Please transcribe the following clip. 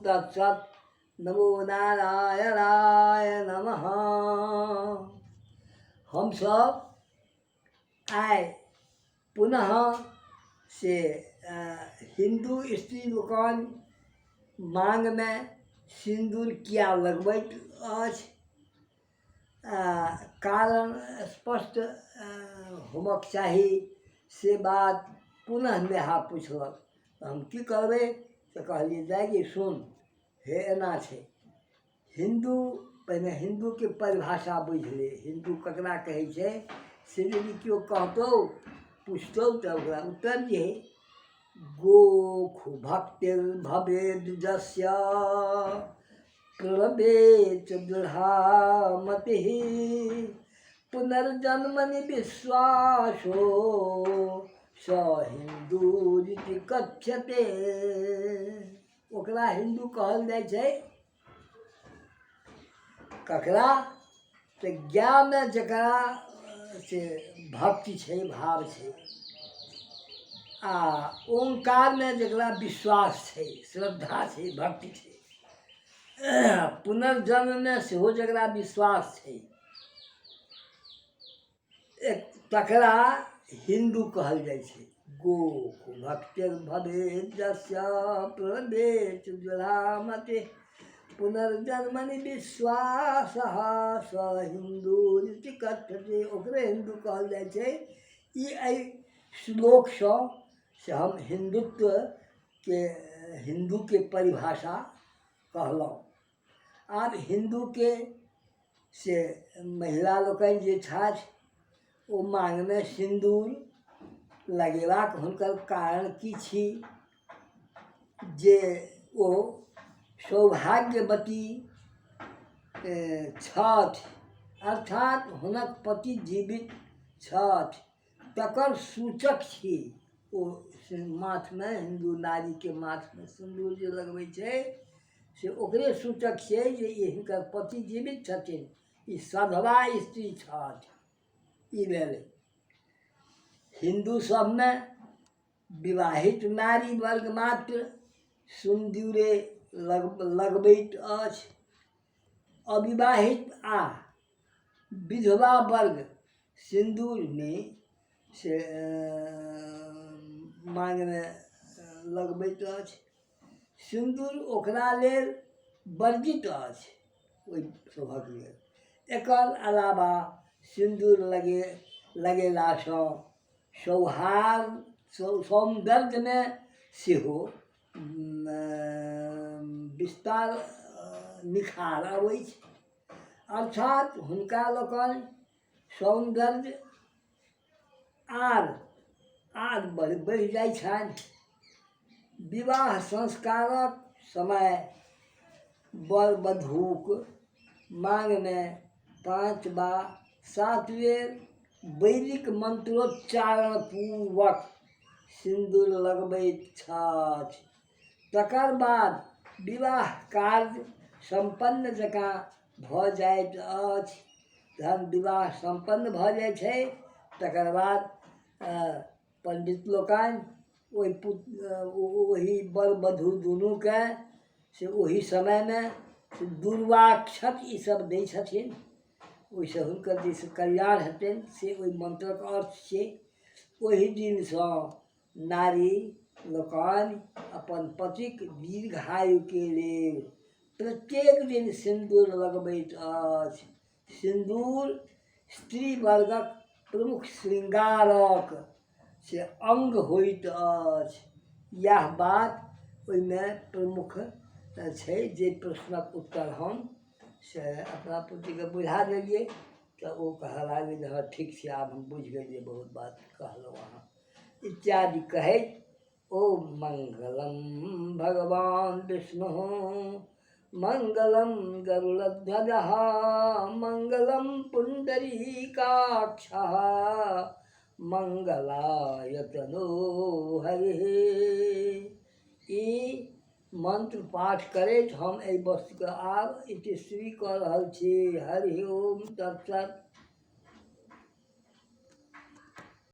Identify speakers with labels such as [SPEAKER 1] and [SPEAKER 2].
[SPEAKER 1] तत्सत्। नमो नारायणाय नमः। हम सब आए पुनः से हिंदू स्त्री लोकन मांग में सिंदूर किया लगबैत अछि। कारण स्पष्ट होमक चाही से बात पुनः नेहा पूछलक। हम की करबै से कहलिए दाई सुन हे एना छै हिंदू पहले हिंदू के परिभाषा बुझ ले। हिंदू ककरा कहै छै से यदि केओ कहतौ पूछतौ तो ओकरा उत्तर दिहे गोखु भक्तिर भवेद जस्य प्रलभेत दृढ़मतिः पुनर्जन्मनि विश्वासो स हिंदूरिति कथ्यते। ओकरा हिंदू कहल जाइ छै ककरा तो ज्ञान में जकरा से भक्ति छै भाव छै आ ओंकार में जकरा विश्वास छै श्रद्धा छै भक्ति छै पुनर्जन्म में सेहो जकरा विश्वास छै तकरा हिंदू कहल जाइ छै। गोखु भक्तिर भवेद जस्य प्रलभेत दृढ़मतिः पुनर्जन्मनि विश्वासः स हिंदूरिति कथ्यते। ओकरे हिंदू कहल जाइ छै। ई श्लोक से हम हिंदुत्व के हिंदू के परिभाषा कहलहुँ। आब हिंदू के से महिला लोकनि जे छथि ओ मांग में सिंदूर लगेबाक हुनकर कारण की छी जे ओ सौभाग्यवती छथि अर्थात हुनक पति जीवित छथि तकर सूचक छी। ओ माथ में हिंदू नारी के माथ में सिंदूर जे लगबै छै से ओकरे सूचक छै जे हिनकर पति जीवित छथिन ई सधवा स्त्री छथि। ई भेलै हिंदू सब में विवाहित नारी वर्ग मात्र सिंदूरे लगबैत अछि। अविवाहित आ विधवा वर्ग सिंदूर में से मांग में लगबैत अछि। सिंदूर ओकरा लेल वर्जित अछि ओहि सभक लेल। एकर अलावा सिंदूर लगेला सँ सौंदर्य में सेहो विस्तार निखार अबै छै अर्थात हुनका लोकन सौंदर्य आर बढ़ि जाइ छनि। विवाह संस्कारक समय वर वधूक मांग में 5 वा 7 बेर वैदिक मंत्रोच्चारण पूर्वक सिंदूर लगबैत छथि। तकर बाद विवाह कार्य संपन्न जकाँ भऽ जाइत अछि। जहन विवाह संपन्न भऽ जाइ छै तकर बाद पंडित लोकनि ओहि वर वधू दुनू के से ओहि समय में से दुर्वाक्षत ई सब दै छथिन। ओहिसँ हुनकर जे कल्याण हेतनि से ओहि मंत्रक अर्थ छै। ओहि दिन सँ नारी लोकनि अपन पतिक दीर्घायु के लेल प्रत्येक दिन सिंदूर लगबैत अछि। सिंदूर स्त्री वर्गक प्रमुख श्रृंगारक से अंग होइत अछि। यह बात ओहिमें प्रमुख छै जे प्रश्नक उत्तर हम से अपना पुत्री के बुझा देलिए तो वो कह लागल जे हाँ ठीक से आब हम बुझ गेलिए बहुत बात कहलहुँ अहाँ इत्यादि कहैत ओम मंगलम भगवान विष्णु मंगलम गरुड़ध्वजः मंगलम पुंडरीकाक्षः मंगलाय तनो हरिः। ई मंत्र पाठ करैत हम एहि वस्तु के आब इतिश्री कऽ रहल छी। हरि ओम तत्सत।